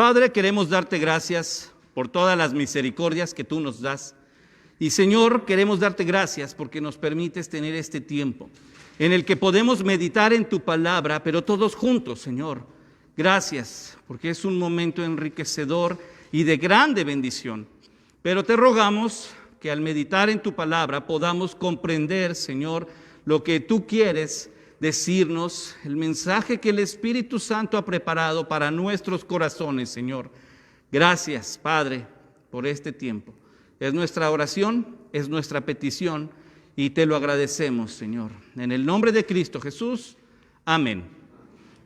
Padre, queremos darte gracias por todas las misericordias que tú nos das. Y Señor, queremos darte gracias porque nos permites tener este tiempo en el que podemos meditar en tu palabra, pero todos juntos, Señor. Gracias, porque es un momento enriquecedor y de grande bendición. Pero te rogamos que al meditar en tu palabra podamos comprender, Señor, lo que tú quieres decirnos, el mensaje que el Espíritu Santo ha preparado para nuestros corazones, Señor. Gracias, Padre, por este tiempo. Es nuestra oración, es nuestra petición y te lo agradecemos, Señor. En el nombre de Cristo Jesús, amén.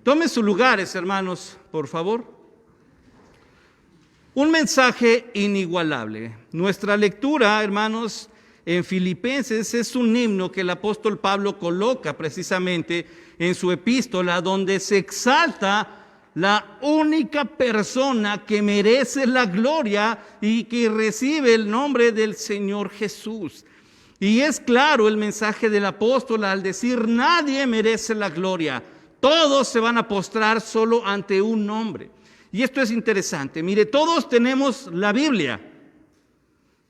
Tomen sus lugares, hermanos, por favor. Un mensaje inigualable. Nuestra lectura, hermanos, en Filipenses es un himno que el apóstol Pablo coloca precisamente en su epístola, donde se exalta la única persona que merece la gloria y que recibe el nombre del Señor Jesús. Y es claro el mensaje del apóstol al decir: nadie merece la gloria, todos se van a postrar solo ante un nombre. Y esto es interesante. Mire, todos tenemos la Biblia,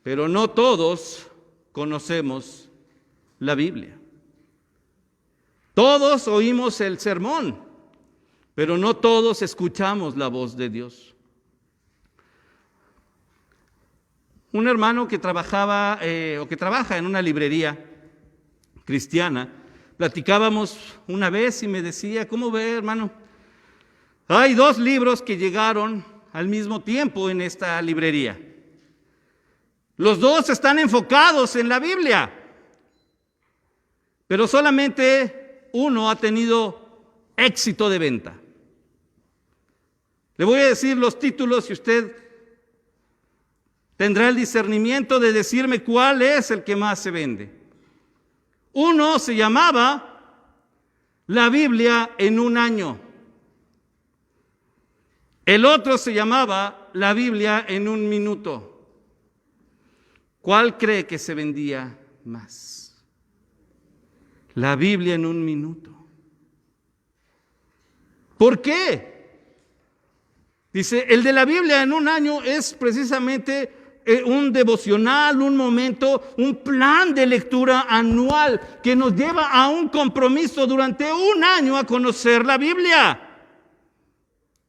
pero no todos conocemos la Biblia. Todos oímos el sermón, pero no todos escuchamos la voz de Dios. Un hermano que trabajaba o que trabaja en una librería cristiana, platicábamos una vez y me decía: ¿cómo ve, hermano? Hay 2 libros que llegaron al mismo tiempo en esta librería. Los 2 están enfocados en la Biblia, pero solamente uno ha tenido éxito de venta. Le voy a decir los títulos y usted tendrá el discernimiento de decirme cuál es el que más se vende. Uno se llamaba La Biblia en un año. El otro se llamaba La Biblia en un minuto. ¿Cuál cree que se vendía más? La Biblia en un minuto. ¿Por qué? Dice, el de la Biblia en un año es precisamente un devocional, un momento, un plan de lectura anual que nos lleva a un compromiso durante un año a conocer la Biblia.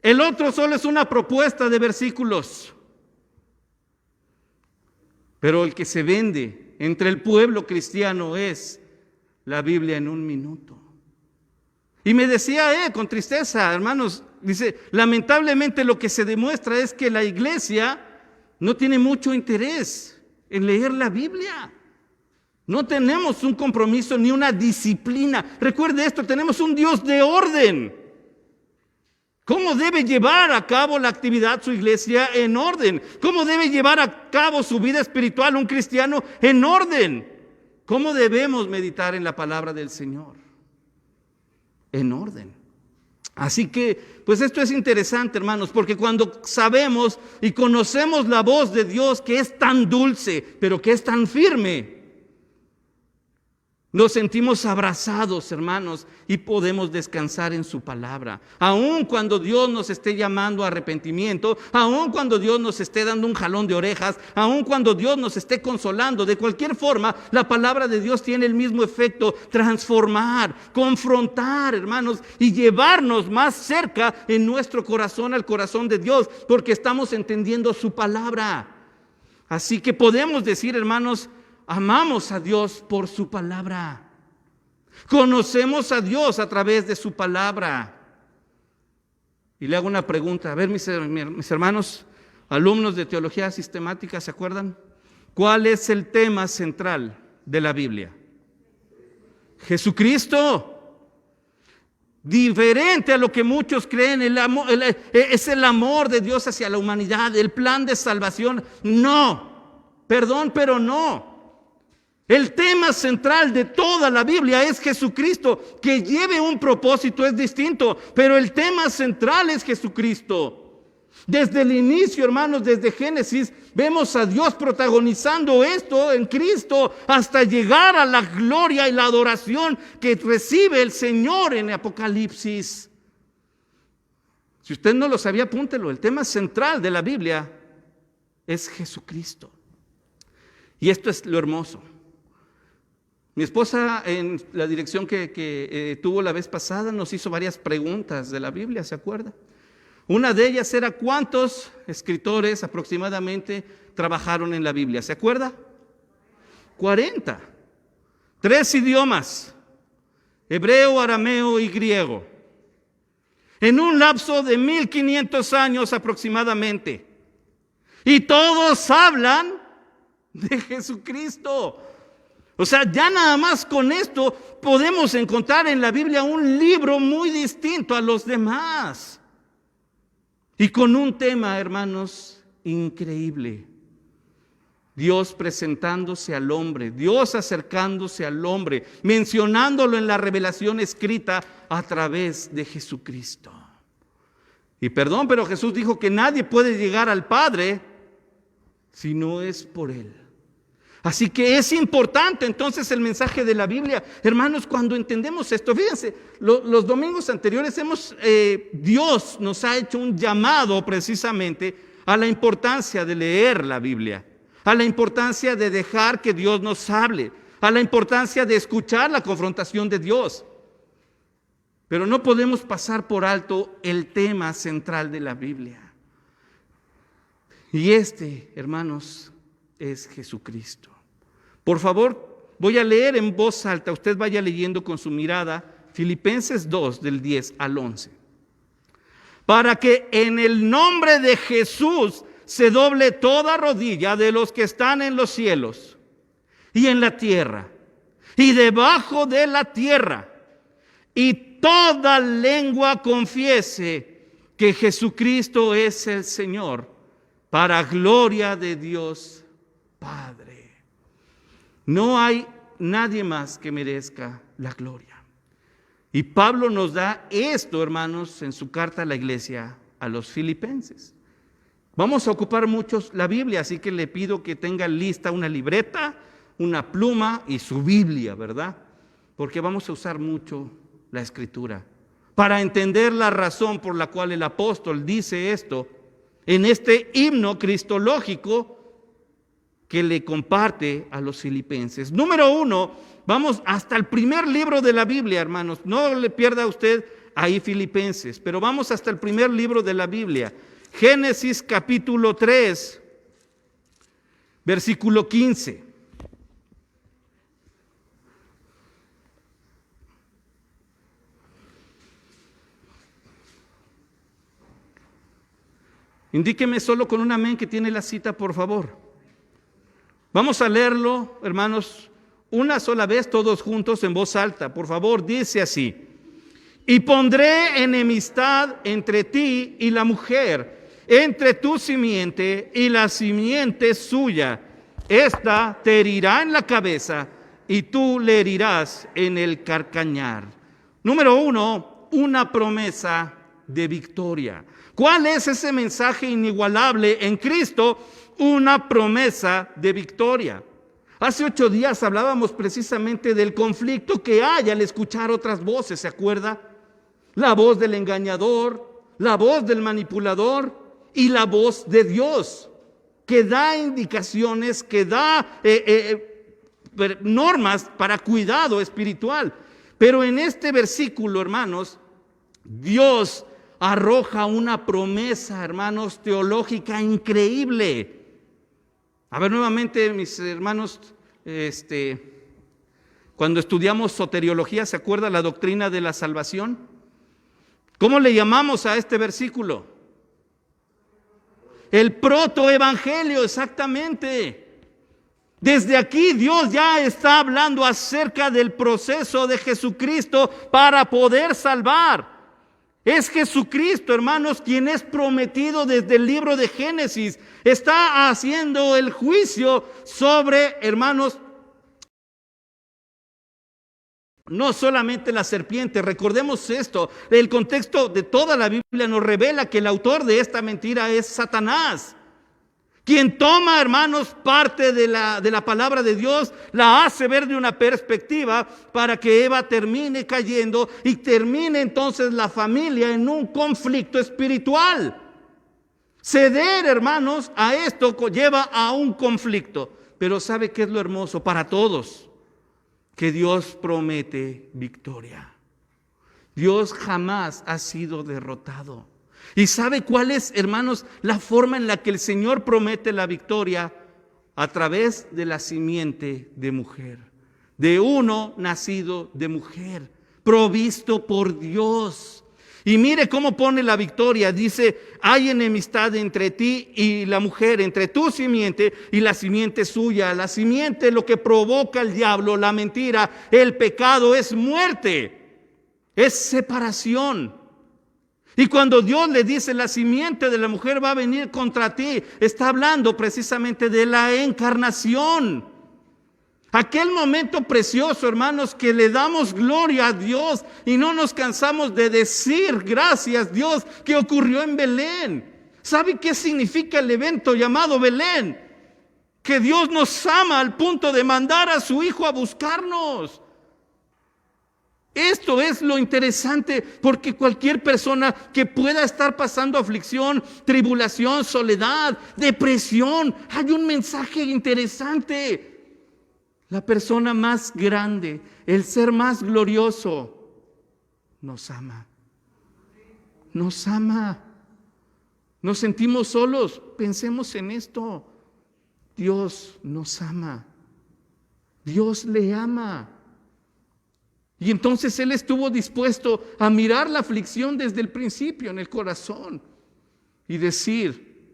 El otro solo es una propuesta de versículos. Pero el que se vende entre el pueblo cristiano es la Biblia en un minuto. Y me decía con tristeza, hermanos, dice, lamentablemente lo que se demuestra es que la iglesia no tiene mucho interés en leer la Biblia. No tenemos un compromiso ni una disciplina. Recuerde esto, tenemos un Dios de orden. ¿Cómo debe llevar a cabo la actividad su iglesia? En orden. ¿Cómo debe llevar a cabo su vida espiritual un cristiano? En orden. ¿Cómo debemos meditar en la palabra del Señor? En orden. Así que, pues esto es interesante, hermanos, porque cuando sabemos y conocemos la voz de Dios, que es tan dulce, pero que es tan firme, nos sentimos abrazados, hermanos, y podemos descansar en su palabra. Aun cuando Dios nos esté llamando a arrepentimiento, aun cuando Dios nos esté dando un jalón de orejas, aun cuando Dios nos esté consolando, de cualquier forma, la palabra de Dios tiene el mismo efecto: transformar, confrontar, hermanos, y llevarnos más cerca en nuestro corazón al corazón de Dios, porque estamos entendiendo su palabra. Así que podemos decir, hermanos, amamos a Dios por su palabra. Conocemos a Dios a través de su palabra. Y le hago una pregunta. A ver, mis hermanos, alumnos de teología sistemática, ¿se acuerdan? ¿Cuál es el tema central de la Biblia? Jesucristo. Diferente a lo que muchos creen, es el amor de Dios hacia la humanidad, el plan de salvación. No, perdón, pero no. El tema central de toda la Biblia es Jesucristo. Que lleve un propósito es distinto, pero el tema central es Jesucristo. Desde el inicio, hermanos, desde Génesis, vemos a Dios protagonizando esto en Cristo hasta llegar a la gloria y la adoración que recibe el Señor en Apocalipsis. Si usted no lo sabía, apúntelo. El tema central de la Biblia es Jesucristo. Y esto es lo hermoso. Mi esposa, en la dirección que tuvo la vez pasada, nos hizo varias preguntas de la Biblia, ¿se acuerda? Una de ellas era: ¿cuántos escritores aproximadamente trabajaron en la Biblia? ¿Se acuerda? 40. 3 idiomas: hebreo, arameo y griego. En un lapso de 1500 años aproximadamente. Y todos hablan de Jesucristo. O sea, ya nada más con esto podemos encontrar en la Biblia un libro muy distinto a los demás. Y con un tema, hermanos, increíble. Dios presentándose al hombre, Dios acercándose al hombre, mencionándolo en la revelación escrita a través de Jesucristo. Y perdón, pero Jesús dijo que nadie puede llegar al Padre si no es por Él. Así que es importante entonces el mensaje de la Biblia. Hermanos, cuando entendemos esto, fíjense, los domingos anteriores Dios nos ha hecho un llamado precisamente a la importancia de leer la Biblia, a la importancia de dejar que Dios nos hable, a la importancia de escuchar la confrontación de Dios. Pero no podemos pasar por alto el tema central de la Biblia. Y hermanos, es Jesucristo. Por favor, voy a leer en voz alta, usted vaya leyendo con su mirada Filipenses 2 del 10 al 11. Para que en el nombre de Jesús se doble toda rodilla de los que están en los cielos y en la tierra y debajo de la tierra, y toda lengua confiese que Jesucristo es el Señor, para gloria de Dios Padre. No hay nadie más que merezca la gloria. Y Pablo nos da esto, hermanos, en su carta a la iglesia a los filipenses. Vamos a ocupar muchos la Biblia, así que le pido que tenga lista una libreta, una pluma y su Biblia, ¿verdad? Porque vamos a usar mucho la Escritura para entender la razón por la cual el apóstol dice esto en este himno cristológico que le comparte a los filipenses. Número 1, vamos hasta el primer libro de la Biblia, hermanos. No le pierda usted ahí Filipenses, pero vamos hasta el primer libro de la Biblia. Génesis capítulo 3, versículo 15. Indíqueme solo con un amén que tiene la cita, por favor. Vamos a leerlo, hermanos, una sola vez, todos juntos en voz alta. Por favor, dice así: y pondré enemistad entre ti y la mujer, entre tu simiente y la simiente suya. Esta te herirá en la cabeza y tú le herirás en el calcañar. Número 1, una promesa de victoria. ¿Cuál es ese mensaje inigualable en Cristo? Una promesa de victoria. Hace 8 días hablábamos precisamente del conflicto que hay al escuchar otras voces, ¿se acuerda? La voz del engañador, la voz del manipulador y la voz de Dios, que da indicaciones, que da normas para cuidado espiritual. Pero en este versículo, hermanos, Dios arroja una promesa, hermanos, teológica increíble. A ver, nuevamente, mis hermanos, cuando estudiamos soteriología, ¿se acuerda la doctrina de la salvación? ¿Cómo le llamamos a este versículo? El protoevangelio, exactamente. Desde aquí Dios ya está hablando acerca del proceso de Jesucristo para poder salvar. Es Jesucristo, hermanos, quien es prometido desde el libro de Génesis. Está haciendo el juicio sobre, hermanos, no solamente la serpiente. Recordemos esto, el contexto de toda la Biblia nos revela que el autor de esta mentira es Satanás, Quien toma, hermanos, parte de la palabra de Dios, la hace ver de una perspectiva para que Eva termine cayendo y termine entonces la familia en un conflicto espiritual. Ceder, hermanos, a esto lleva a un conflicto. Pero ¿sabe qué es lo hermoso para todos? Que Dios promete victoria. Dios jamás ha sido derrotado. ¿Y sabe cuál es, hermanos, la forma en la que el Señor promete la victoria? A través de la simiente de mujer, de uno nacido de mujer, provisto por Dios. Y mire cómo pone la victoria. Dice, hay enemistad entre ti y la mujer, entre tu simiente y la simiente suya. La simiente, lo que provoca el diablo, la mentira, el pecado, es muerte, es separación. Y cuando Dios le dice, la simiente de la mujer va a venir contra ti, está hablando precisamente de la encarnación. Aquel momento precioso, hermanos, que le damos gloria a Dios y no nos cansamos de decir gracias, Dios, que ocurrió en Belén. ¿Sabe qué significa el evento llamado Belén? Que Dios nos ama al punto de mandar a su Hijo a buscarnos. Esto es lo interesante, porque cualquier persona que pueda estar pasando aflicción, tribulación, soledad, depresión, hay un mensaje interesante. La persona más grande, el ser más glorioso, nos ama. Nos ama. Nos sentimos solos. Pensemos en esto. Dios nos ama. Dios le ama. Y entonces Él estuvo dispuesto a mirar la aflicción desde el principio en el corazón y decir,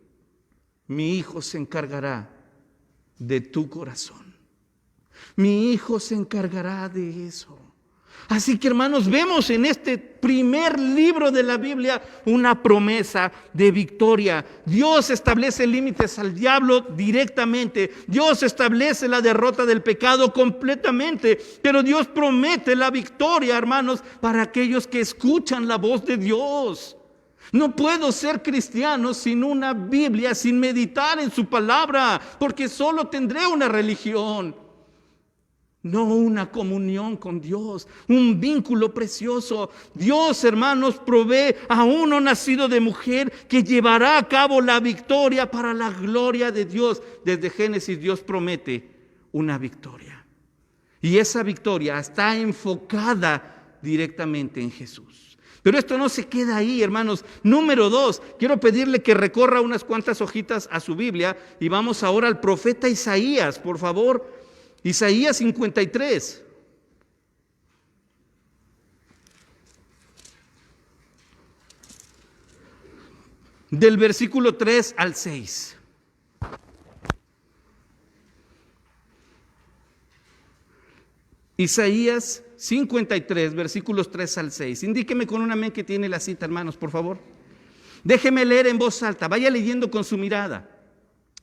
mi hijo se encargará de tu corazón. Mi hijo se encargará de eso. Así que, hermanos, vemos en este primer libro de la Biblia una promesa de victoria. Dios establece límites al diablo directamente. Dios establece la derrota del pecado completamente. Pero Dios promete la victoria, hermanos, para aquellos que escuchan la voz de Dios. No puedo ser cristiano sin una Biblia, sin meditar en su palabra, porque solo tendré una religión. No una comunión con Dios, un vínculo precioso. Dios, hermanos, provee a uno nacido de mujer que llevará a cabo la victoria para la gloria de Dios. Desde Génesis Dios promete una victoria. Y esa victoria está enfocada directamente en Jesús. Pero esto no se queda ahí, hermanos. Número 2, quiero pedirle que recorra unas cuantas hojitas a su Biblia y vamos ahora al profeta Isaías, por favor. Isaías 53. Del versículo 3 al 6. Isaías 53, versículos 3 al 6. Indíqueme con un amén que tiene la cita, hermanos, por favor. Déjeme leer en voz alta, vaya leyendo con su mirada.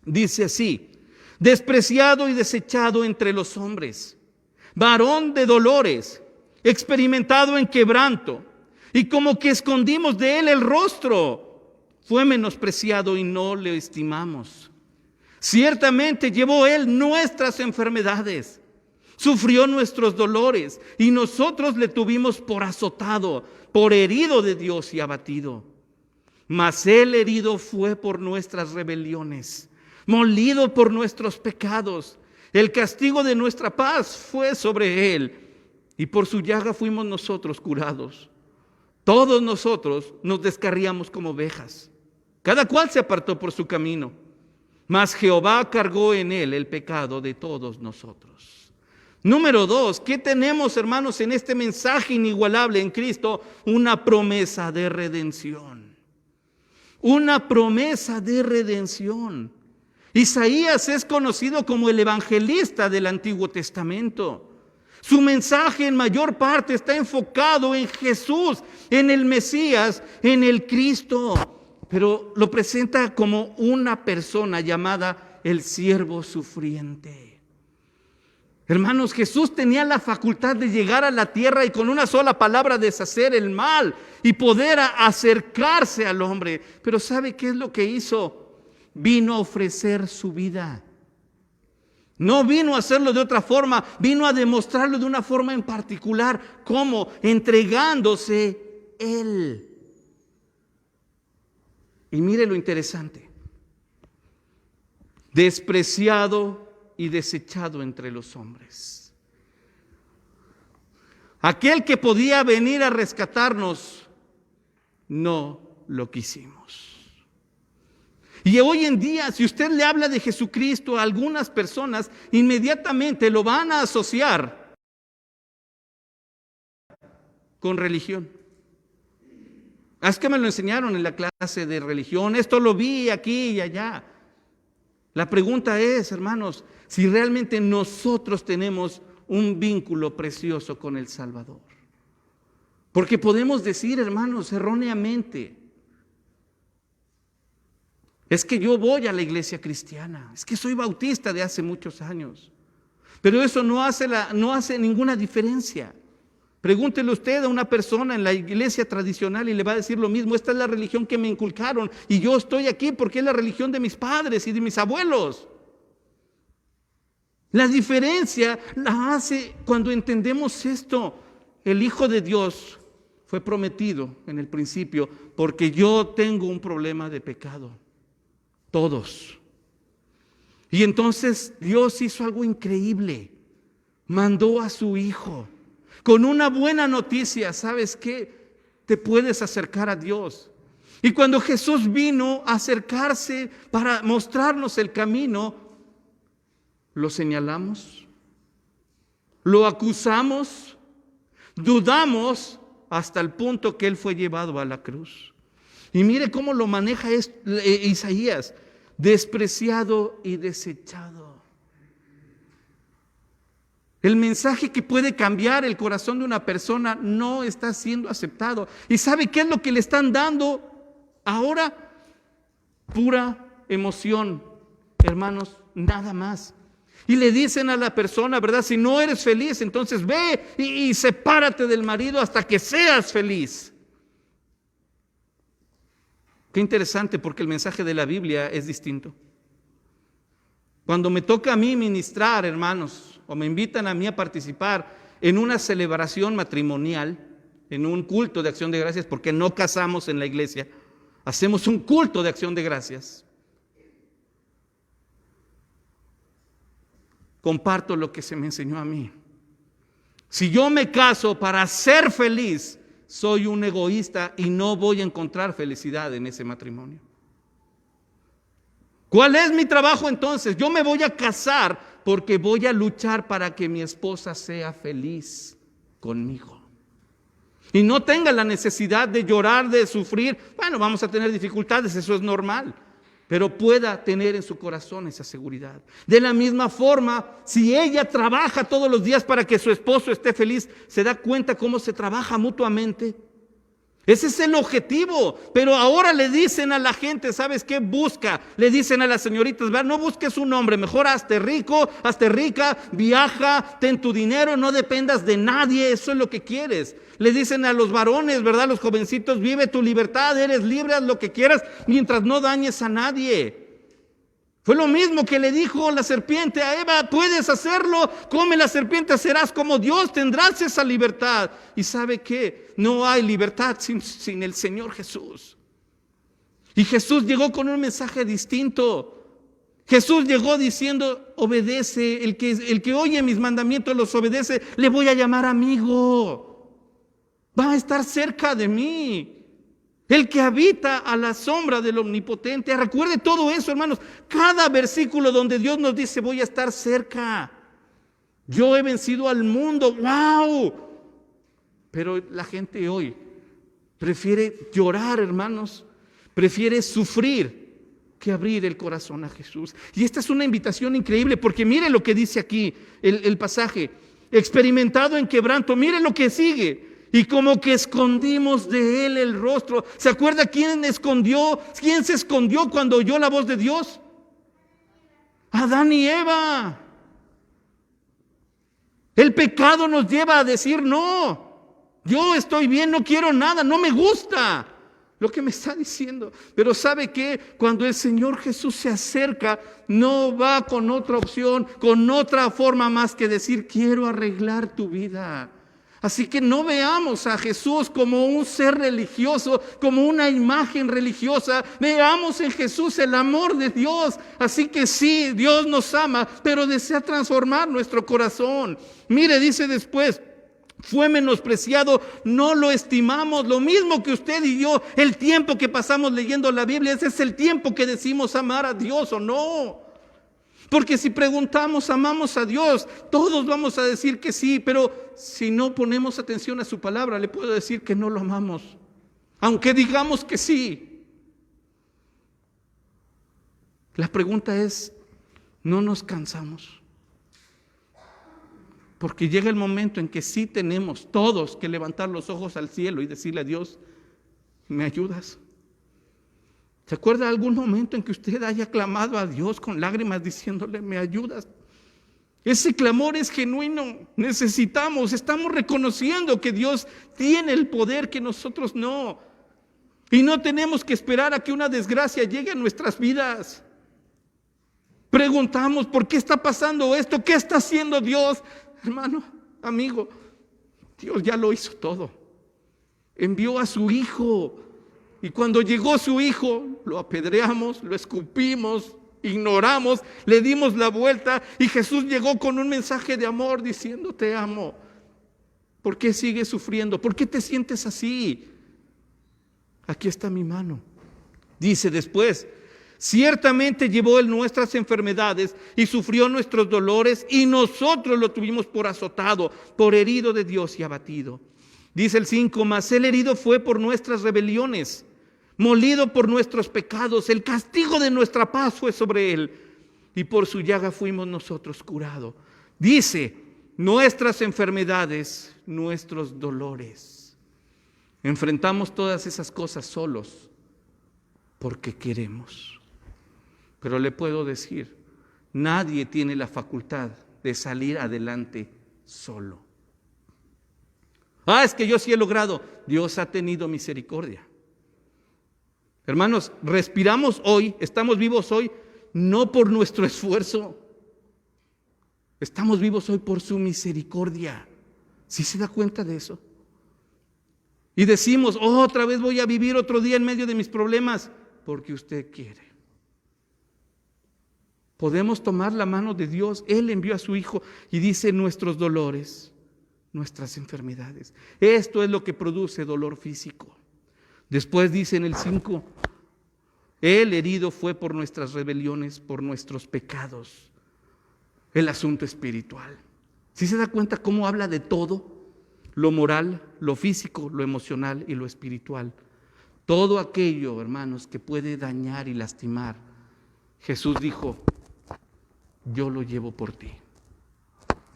Dice así: despreciado y desechado entre los hombres, varón de dolores, experimentado en quebranto, y como que escondimos de él el rostro, fue menospreciado y no le estimamos. Ciertamente llevó él nuestras enfermedades, sufrió nuestros dolores, y nosotros le tuvimos por azotado, por herido de Dios y abatido. Mas él herido fue por nuestras rebeliones, molido por nuestros pecados. El castigo de nuestra paz fue sobre él, y por su llaga fuimos nosotros curados. Todos nosotros nos descarriamos como ovejas, cada cual se apartó por su camino, mas Jehová cargó en él el pecado de todos nosotros. Número 2, ¿qué tenemos, hermanos, en este mensaje inigualable en Cristo? Una promesa de redención. Una promesa de redención. Isaías es conocido como el evangelista del Antiguo Testamento. Su mensaje en mayor parte está enfocado en Jesús, en el Mesías, en el Cristo, pero lo presenta como una persona llamada el siervo sufriente. Hermanos, Jesús tenía la facultad de llegar a la tierra y con una sola palabra deshacer el mal y poder acercarse al hombre. Pero ¿sabe qué es lo que hizo? vino a ofrecer su vida. No vino a hacerlo de otra forma, vino a demostrarlo de una forma en particular. ¿Cómo? Entregándose Él. Y mire lo interesante. Despreciado y desechado entre los hombres. Aquel que podía venir a rescatarnos, no lo quisimos. Y hoy en día, si usted le habla de Jesucristo a algunas personas, inmediatamente lo van a asociar con religión. Es que me lo enseñaron en la clase de religión, esto lo vi aquí y allá. La pregunta es, hermanos, si realmente nosotros tenemos un vínculo precioso con el Salvador. Porque podemos decir, hermanos, erróneamente, es que yo voy a la iglesia cristiana, es que soy bautista de hace muchos años. Pero eso no hace ninguna diferencia. Pregúntele usted a una persona en la iglesia tradicional y le va a decir lo mismo. Esta es la religión que me inculcaron y yo estoy aquí porque es la religión de mis padres y de mis abuelos. La diferencia la hace cuando entendemos esto. El Hijo de Dios fue prometido en el principio porque yo tengo un problema de pecado. Todos. Y entonces Dios hizo algo increíble. Mandó a su Hijo con una buena noticia. ¿Sabes qué? Te puedes acercar a Dios. Y cuando Jesús vino a acercarse para mostrarnos el camino, lo señalamos, lo acusamos, dudamos hasta el punto que Él fue llevado a la cruz. Y mire cómo lo maneja Isaías, despreciado y desechado. El mensaje que puede cambiar el corazón de una persona no está siendo aceptado. ¿Y sabe qué es lo que le están dando ahora? Pura emoción, hermanos, nada más. Y le dicen a la persona, ¿verdad? Si no eres feliz, entonces ve y sepárate del marido hasta que seas feliz. Qué interesante, porque el mensaje de la Biblia es distinto. Cuando me toca a mí ministrar, hermanos, o me invitan a mí a participar en una celebración matrimonial, en un culto de acción de gracias, porque no casamos en la iglesia, hacemos un culto de acción de gracias. Comparto lo que se me enseñó a mí. Si yo me caso para ser feliz, soy un egoísta y no voy a encontrar felicidad en ese matrimonio. ¿Cuál es mi trabajo entonces? Yo me voy a casar porque voy a luchar para que mi esposa sea feliz conmigo. Y no tenga la necesidad de llorar, de sufrir. Bueno, vamos a tener dificultades, eso es normal. Pero pueda tener en su corazón esa seguridad. De la misma forma, si ella trabaja todos los días para que su esposo esté feliz, se da cuenta cómo se trabaja mutuamente. Ese es el objetivo. Pero ahora le dicen a la gente, ¿sabes qué? Busca. Le dicen a las señoritas, no busques un hombre, mejor hazte rico, hazte rica, viaja, ten tu dinero, no dependas de nadie, eso es lo que quieres. Le dicen a los varones, ¿verdad? Los jovencitos, vive tu libertad, eres libre, haz lo que quieras, mientras no dañes a nadie. Fue lo mismo que le dijo la serpiente a Eva, puedes hacerlo, come la serpiente, serás como Dios, tendrás esa libertad. ¿Y sabe qué? No hay libertad sin el Señor Jesús. Y Jesús llegó con un mensaje distinto. Jesús llegó diciendo, obedece, el que oye mis mandamientos los obedece, le voy a llamar amigo. Va a estar cerca de mí. El que habita a la sombra del Omnipotente. Recuerde todo eso, hermanos. Cada versículo donde Dios nos dice, voy a estar cerca. Yo he vencido al mundo. ¡Wow! Pero la gente hoy prefiere llorar, hermanos. Prefiere sufrir que abrir el corazón a Jesús. Y esta es una invitación increíble, porque mire lo que dice aquí el pasaje. Experimentado en quebranto. Mire lo que sigue. Y como que escondimos de él el rostro. ¿Se acuerda quién se escondió cuando oyó la voz de Dios? Adán y Eva. El pecado nos lleva a decir, no, yo estoy bien, no quiero nada, no me gusta. lo que me está diciendo. Pero ¿sabe qué? Cuando el Señor Jesús se acerca, no va con otra opción, con otra forma más que decir, quiero arreglar tu vida. Así que no veamos a Jesús como un ser religioso, como una imagen religiosa. Veamos en Jesús el amor de Dios. Así que sí, Dios nos ama, pero desea transformar nuestro corazón. Mire, dice después, fue menospreciado, no lo estimamos. Lo mismo que usted y yo, el tiempo que pasamos leyendo la Biblia, ese es el tiempo que decimos amar a Dios o no. Porque si preguntamos, ¿amamos a Dios? Todos vamos a decir que sí, pero si no ponemos atención a su palabra, le puedo decir que no lo amamos, aunque digamos que sí. La pregunta es, ¿no nos cansamos? Porque llega el momento en que sí tenemos todos que levantar los ojos al cielo y decirle a Dios, ¿me ayudas? ¿Se acuerda de algún momento en que usted haya clamado a Dios con lágrimas diciéndole, ¿me ayudas? Ese clamor es genuino. Estamos reconociendo que Dios tiene el poder que nosotros no. Y no tenemos que esperar a que una desgracia llegue a nuestras vidas. Preguntamos, ¿por qué está pasando esto? ¿Qué está haciendo Dios? Hermano, amigo, Dios ya lo hizo todo. Envió a su Hijo. Y cuando llegó su Hijo, lo apedreamos, lo escupimos, ignoramos, le dimos la vuelta y Jesús llegó con un mensaje de amor diciendo, te amo. ¿Por qué sigues sufriendo? ¿Por qué te sientes así? Aquí está mi mano. Dice después, ciertamente llevó Él nuestras enfermedades y sufrió nuestros dolores y nosotros lo tuvimos por azotado, por herido de Dios y abatido. Dice el 5, mas Él herido fue por nuestras rebeliones, molido por nuestros pecados, el castigo de nuestra paz fue sobre Él, y por su llaga fuimos nosotros curados. Dice, nuestras enfermedades, nuestros dolores. Enfrentamos todas esas cosas solos, porque queremos. Pero le puedo decir, nadie tiene la facultad de salir adelante solo. Es que yo sí he logrado. Dios ha tenido misericordia. Hermanos, respiramos hoy, estamos vivos hoy, no por nuestro esfuerzo. Estamos vivos hoy por su misericordia. ¿Sí se da cuenta de eso? Y decimos, otra vez voy a vivir otro día en medio de mis problemas, porque usted quiere. Podemos tomar la mano de Dios. Él envió a su Hijo y dice nuestros dolores, nuestras enfermedades. Esto es lo que produce dolor físico. Después dice en el 5, Él herido fue por nuestras rebeliones, por nuestros pecados. El asunto espiritual. ¿Sí se da cuenta cómo habla de todo? Lo moral, lo físico, lo emocional y lo espiritual. Todo aquello, hermanos, que puede dañar y lastimar. Jesús dijo, yo lo llevo por ti.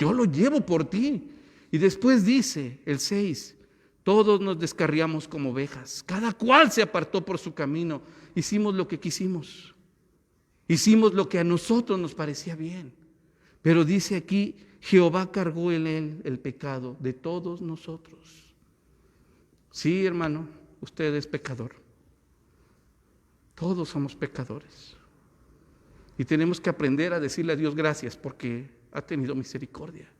Yo lo llevo por ti. Y después dice el 6, todos nos descarriamos como ovejas, cada cual se apartó por su camino, hicimos lo que quisimos, hicimos lo que a nosotros nos parecía bien, pero dice aquí, Jehová cargó en él el pecado de todos nosotros. Sí, hermano, usted es pecador, todos somos pecadores, y tenemos que aprender a decirle a Dios gracias porque ha tenido misericordia.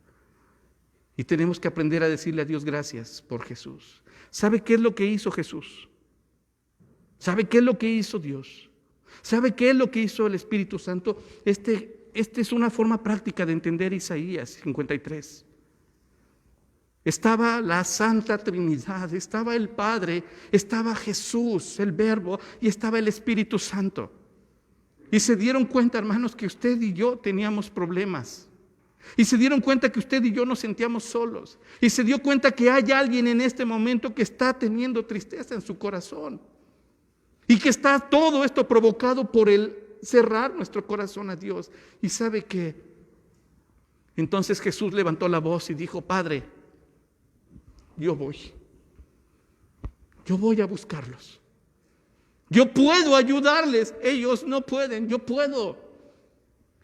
Y tenemos que aprender a decirle a Dios gracias por Jesús. ¿Sabe qué es lo que hizo Jesús? ¿Sabe qué es lo que hizo Dios? ¿Sabe qué es lo que hizo el Espíritu Santo? Este es una forma práctica de entender Isaías 53. Estaba la Santa Trinidad, estaba el Padre, estaba Jesús, el Verbo, y estaba el Espíritu Santo. Y se dieron cuenta, hermanos, que usted y yo teníamos problemas. Y se dieron cuenta que usted y yo nos sentíamos solos. Y se dio cuenta que hay alguien en este momento que está teniendo tristeza en su corazón. Y que está todo esto provocado por el cerrar nuestro corazón a Dios. ¿Y sabe qué? Entonces Jesús levantó la voz y dijo, Padre, yo voy a buscarlos. Yo puedo ayudarles, ellos no pueden, yo puedo.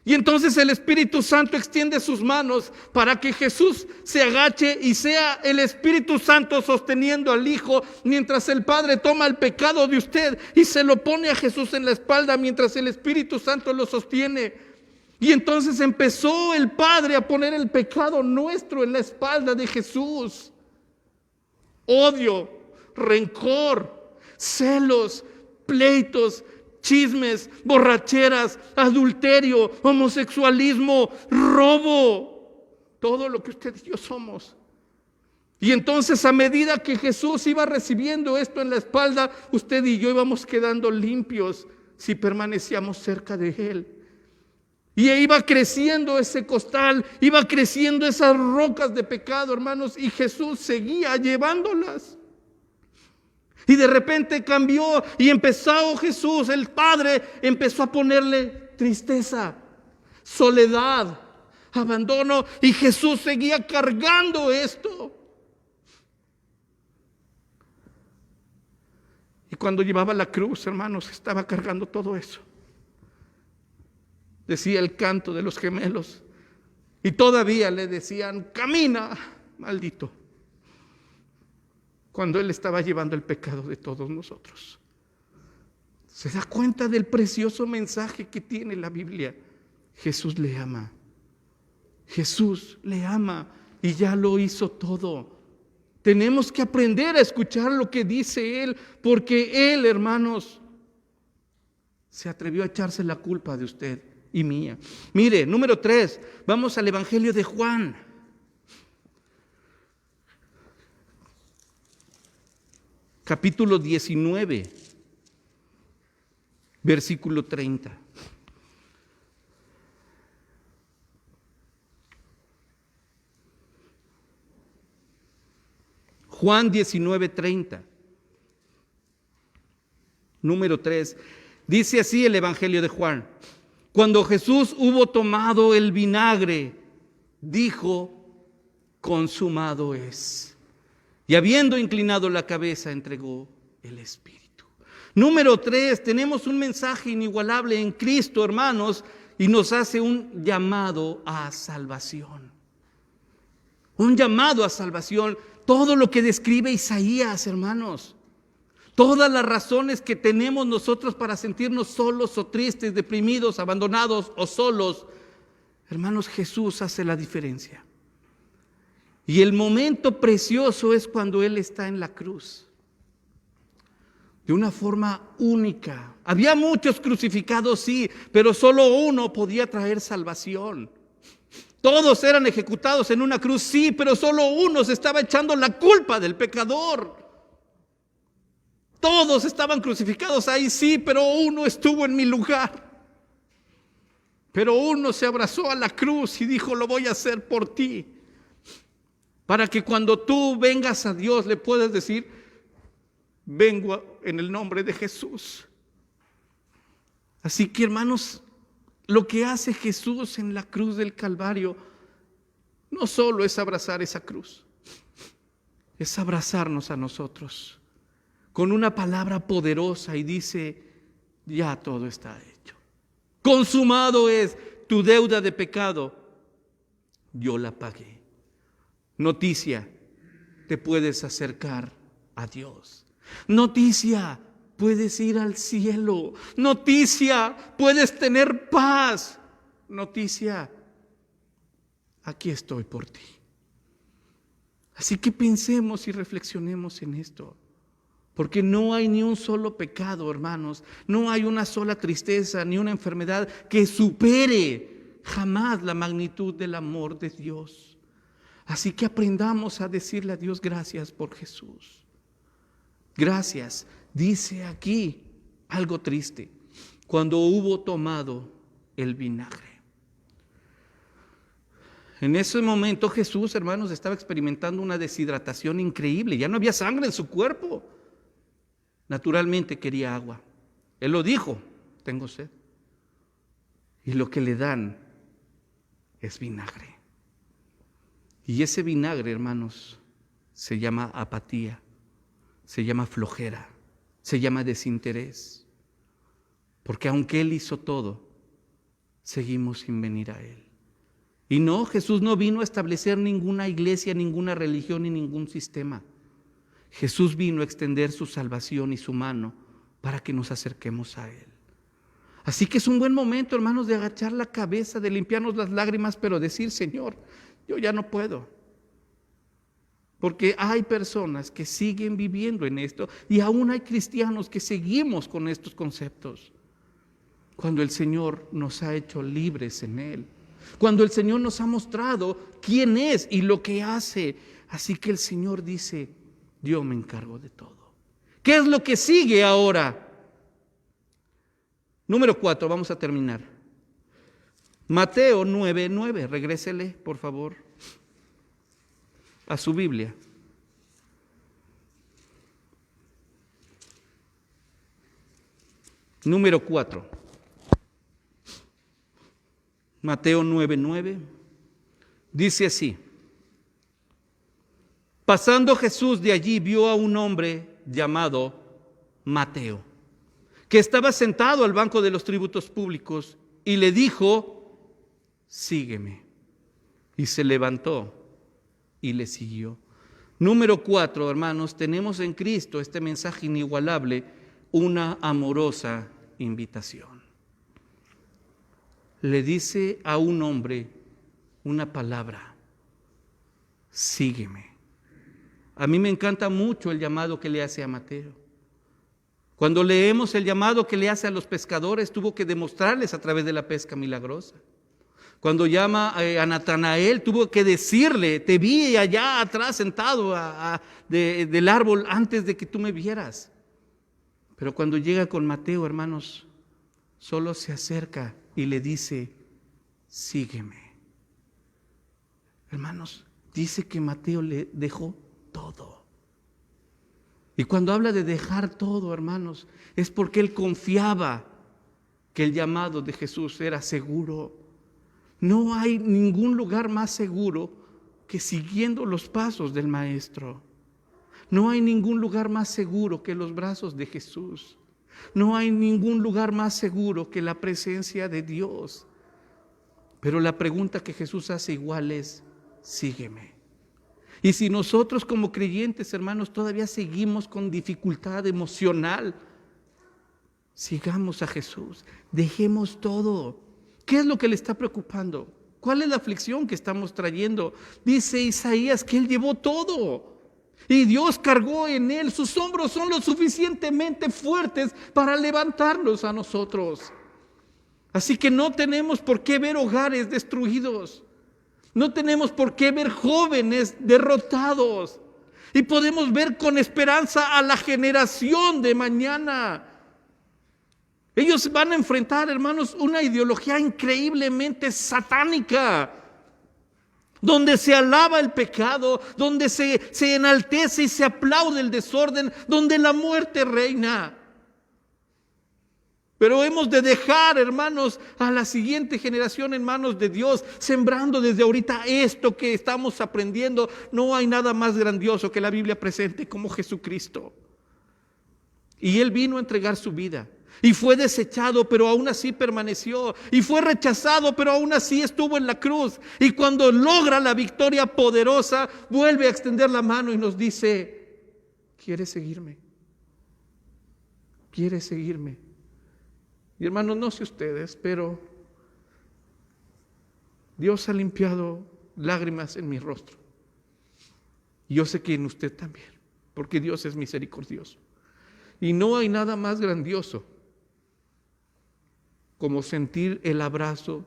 Y entonces el Espíritu Santo extiende sus manos para que Jesús se agache y sea el Espíritu Santo sosteniendo al Hijo, mientras el Padre toma el pecado de usted y se lo pone a Jesús en la espalda, mientras el Espíritu Santo lo sostiene. Y entonces empezó el Padre a poner el pecado nuestro en la espalda de Jesús. Odio, rencor, celos, pleitos, chismes, borracheras, adulterio, homosexualismo, robo, todo lo que usted y yo somos. Y entonces, a medida que Jesús iba recibiendo esto en la espalda, usted y yo íbamos quedando limpios si permanecíamos cerca de Él. Y iba creciendo ese costal, iba creciendo esas rocas de pecado, hermanos, y Jesús seguía llevándolas. Y de repente cambió y empezó Jesús, el Padre, empezó a ponerle tristeza, soledad, abandono, y Jesús seguía cargando esto. Y cuando llevaba la cruz, hermanos, estaba cargando todo eso. Decía el canto de los gemelos, y todavía le decían: camina, maldito, cuando Él estaba llevando el pecado de todos nosotros. ¿Se da cuenta del precioso mensaje que tiene la Biblia? Jesús le ama. Jesús le ama y ya lo hizo todo. Tenemos que aprender a escuchar lo que dice Él, porque Él, hermanos, se atrevió a echarse la culpa de usted y mía. Mire, número 3, vamos al Evangelio de Juan. Capítulo 19, versículo 30. Juan 19, 30. Número 3. Dice así el Evangelio de Juan: cuando Jesús hubo tomado el vinagre, dijo: consumado es. Y habiendo inclinado la cabeza, entregó el Espíritu. Número 3, tenemos un mensaje inigualable en Cristo, hermanos, y nos hace un llamado a salvación. Un llamado a salvación. Todo lo que describe Isaías, hermanos. Todas las razones que tenemos nosotros para sentirnos solos o tristes, deprimidos, abandonados o solos. Hermanos, Jesús hace la diferencia. Y el momento precioso es cuando Él está en la cruz. De una forma única. Había muchos crucificados, sí, pero solo uno podía traer salvación. Todos eran ejecutados en una cruz, sí, pero solo uno se estaba echando la culpa del pecador. Todos estaban crucificados ahí, sí, pero uno estuvo en mi lugar. Pero uno se abrazó a la cruz y dijo: lo voy a hacer por ti. Para que cuando tú vengas a Dios le puedas decir: vengo en el nombre de Jesús. Así que, hermanos, lo que hace Jesús en la cruz del Calvario no solo es abrazar esa cruz, es abrazarnos a nosotros con una palabra poderosa y dice: ya todo está hecho. Consumado es. Tu deuda de pecado, yo la pagué. Noticia: te puedes acercar a Dios. Noticia: puedes ir al cielo. Noticia: puedes tener paz. Noticia: aquí estoy por ti. Así que pensemos y reflexionemos en esto. Porque no hay ni un solo pecado, hermanos. No hay una sola tristeza ni una enfermedad que supere jamás la magnitud del amor de Dios. Así que aprendamos a decirle a Dios: gracias por Jesús. Gracias. Dice aquí algo triste: cuando hubo tomado el vinagre. En ese momento Jesús, hermanos, estaba experimentando una deshidratación increíble. Ya no había sangre en su cuerpo. Naturalmente quería agua. Él lo dijo: tengo sed. Y lo que le dan es vinagre. Y ese vinagre, hermanos, se llama apatía, se llama flojera, se llama desinterés. Porque aunque Él hizo todo, seguimos sin venir a Él. Y no, Jesús no vino a establecer ninguna iglesia, ninguna religión ni ningún sistema. Jesús vino a extender su salvación y su mano para que nos acerquemos a Él. Así que es un buen momento, hermanos, de agachar la cabeza, de limpiarnos las lágrimas, pero decir: Señor, yo ya no puedo. Porque hay personas que siguen viviendo en esto y aún hay cristianos que seguimos con estos conceptos. Cuando el Señor nos ha hecho libres en Él. Cuando el Señor nos ha mostrado quién es y lo que hace. Así que el Señor dice: yo me encargo de todo. ¿Qué es lo que sigue ahora? Número 4, vamos a terminar. Mateo 9:9, regrésele, por favor, a su Biblia. Número 4. Mateo 9:9. Dice así: pasando Jesús de allí, vio a un hombre llamado Mateo, que estaba sentado al banco de los tributos públicos, y le dijo: sígueme. Y se levantó y le siguió. Número 4, hermanos, tenemos en Cristo este mensaje inigualable, una amorosa invitación. Le dice a un hombre una palabra: sígueme. A mí me encanta mucho el llamado que le hace a Mateo. Cuando leemos el llamado que le hace a los pescadores, tuvo que demostrarles a través de la pesca milagrosa. Cuando llama a Natanael, tuvo que decirle: te vi allá atrás sentado del árbol antes de que tú me vieras. Pero cuando llega con Mateo, hermanos, solo se acerca y le dice: sígueme. Hermanos, dice que Mateo le dejó todo. Y cuando habla de dejar todo, hermanos, es porque él confiaba que el llamado de Jesús era seguro. No hay ningún lugar más seguro que siguiendo los pasos del Maestro. No hay ningún lugar más seguro que los brazos de Jesús. No hay ningún lugar más seguro que la presencia de Dios. Pero la pregunta que Jesús hace igual es: sígueme. Y si nosotros como creyentes, hermanos, todavía seguimos con dificultad emocional, sigamos a Jesús, dejemos todo. ¿Qué es lo que le está preocupando? ¿Cuál es la aflicción que estamos trayendo? Dice Isaías que Él llevó todo y Dios cargó en Él. Sus hombros son lo suficientemente fuertes para levantarnos a nosotros. Así que no tenemos por qué ver hogares destruidos. No tenemos por qué ver jóvenes derrotados. Y podemos ver con esperanza a la generación de mañana. Ellos van a enfrentar, hermanos, una ideología increíblemente satánica, donde se alaba el pecado, donde se enaltece y se aplaude el desorden, donde la muerte reina. Pero hemos de dejar, hermanos, a la siguiente generación en manos de Dios, sembrando desde ahorita esto que estamos aprendiendo. No hay nada más grandioso que la Biblia presente como Jesucristo. Y Él vino a entregar su vida. Y fue desechado, pero aún así permaneció. Y fue rechazado, pero aún así estuvo en la cruz. Y cuando logra la victoria poderosa, vuelve a extender la mano y nos dice: ¿quieres seguirme? ¿Quieres seguirme? Y hermanos, no sé ustedes, pero Dios ha limpiado lágrimas en mi rostro. Y yo sé que en usted también, porque Dios es misericordioso. Y no hay nada más grandioso como sentir el abrazo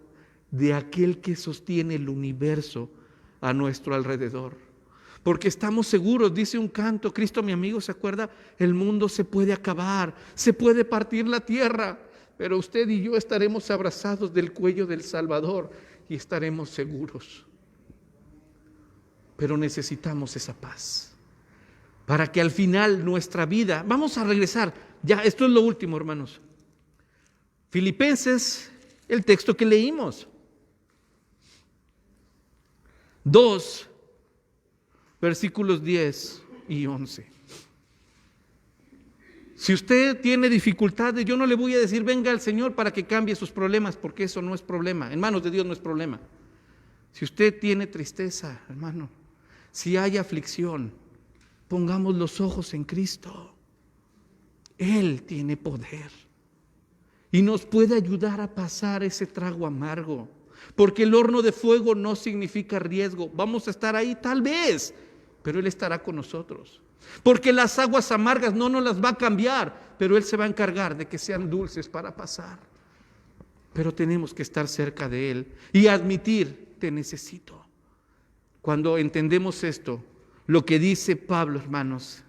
de aquel que sostiene el universo a nuestro alrededor. Porque estamos seguros, dice un canto, Cristo mi amigo, ¿se acuerda? El mundo se puede acabar, se puede partir la tierra, pero usted y yo estaremos abrazados del cuello del Salvador y estaremos seguros. Pero necesitamos esa paz para que al final nuestra vida, vamos a regresar, ya esto es lo último, hermanos. Filipenses, el texto que leímos, 2, versículos 10 y 11. Si usted tiene dificultades, yo no le voy a decir venga al Señor para que cambie sus problemas, porque eso no es problema. En manos de Dios no es problema. Si usted tiene tristeza, hermano, si hay aflicción, pongamos los ojos en Cristo. Él tiene poder y nos puede ayudar a pasar ese trago amargo, porque el horno de fuego no significa riesgo. Vamos a estar ahí tal vez, pero Él estará con nosotros. Porque las aguas amargas no nos las va a cambiar, pero Él se va a encargar de que sean dulces para pasar. Pero tenemos que estar cerca de Él y admitir, te necesito. Cuando entendemos esto, lo que dice Pablo, hermanos,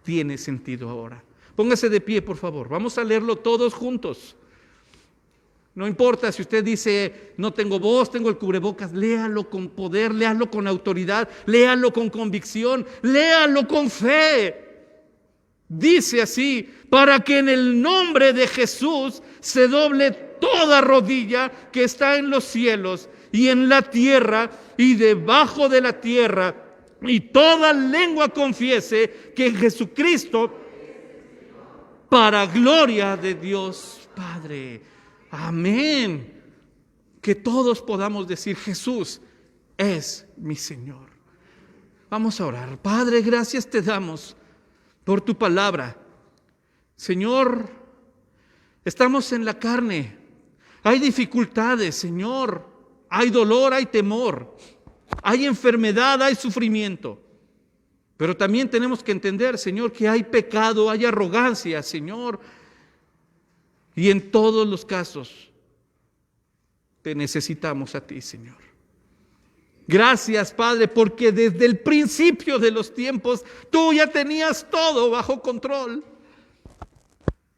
tiene sentido ahora. Póngase de pie, por favor. Vamos a leerlo todos juntos. No importa si usted dice, no tengo voz, tengo el cubrebocas, léalo con poder, léalo con autoridad, léalo con convicción, léalo con fe. Dice así, para que en el nombre de Jesús se doble toda rodilla que está en los cielos y en la tierra y debajo de la tierra, y toda lengua confiese que Jesucristo, para gloria de Dios Padre. Amén. Que todos podamos decir, Jesús es mi Señor. Vamos a orar. Padre, gracias te damos por tu palabra. Señor, estamos en la carne. Hay dificultades, Señor. Hay dolor, hay temor. Hay enfermedad, hay sufrimiento. Pero también tenemos que entender, Señor, que hay pecado, hay arrogancia, Señor. Y en todos los casos te necesitamos a ti, Señor. Gracias, Padre, porque desde el principio de los tiempos tú ya tenías todo bajo control.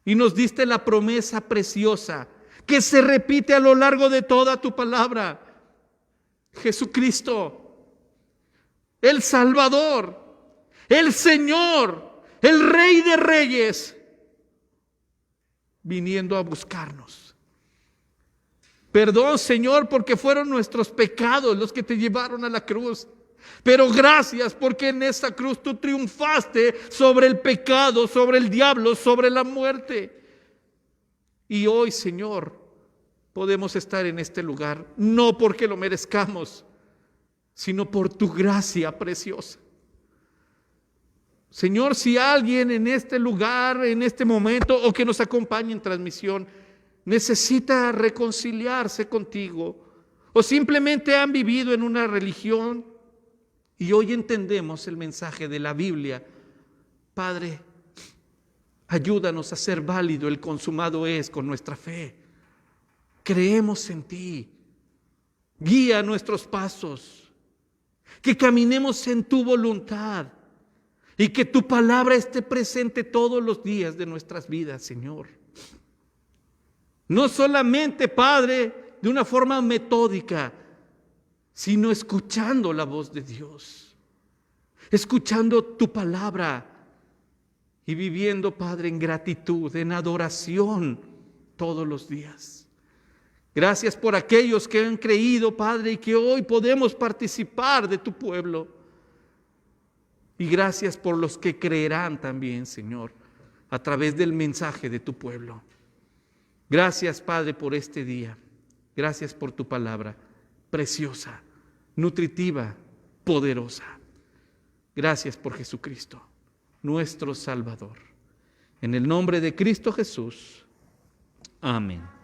Y nos diste la promesa preciosa que se repite a lo largo de toda tu palabra. Jesucristo, el Salvador, el Señor, el Rey de Reyes, viniendo a buscarnos. Perdón, Señor, porque fueron nuestros pecados los que te llevaron a la cruz. Pero gracias porque en esa cruz tú triunfaste sobre el pecado, sobre el diablo, sobre la muerte. Y hoy, Señor, podemos estar en este lugar, no porque lo merezcamos, sino por tu gracia preciosa. Señor, si alguien en este lugar, en este momento, o que nos acompañe en transmisión, necesita reconciliarse contigo, o simplemente han vivido en una religión y hoy entendemos el mensaje de la Biblia, Padre, ayúdanos a hacer válido el consumado es con nuestra fe. Creemos en ti. Guía nuestros pasos. Que caminemos en tu voluntad. Y que tu palabra esté presente todos los días de nuestras vidas, Señor. No solamente, Padre, de una forma metódica, sino escuchando la voz de Dios. Escuchando tu palabra y viviendo, Padre, en gratitud, en adoración todos los días. Gracias por aquellos que han creído, Padre, y que hoy podemos participar de tu pueblo. Y gracias por los que creerán también, Señor, a través del mensaje de tu pueblo. Gracias, Padre, por este día. Gracias por tu palabra preciosa, nutritiva, poderosa. Gracias por Jesucristo, nuestro Salvador. En el nombre de Cristo Jesús. Amén.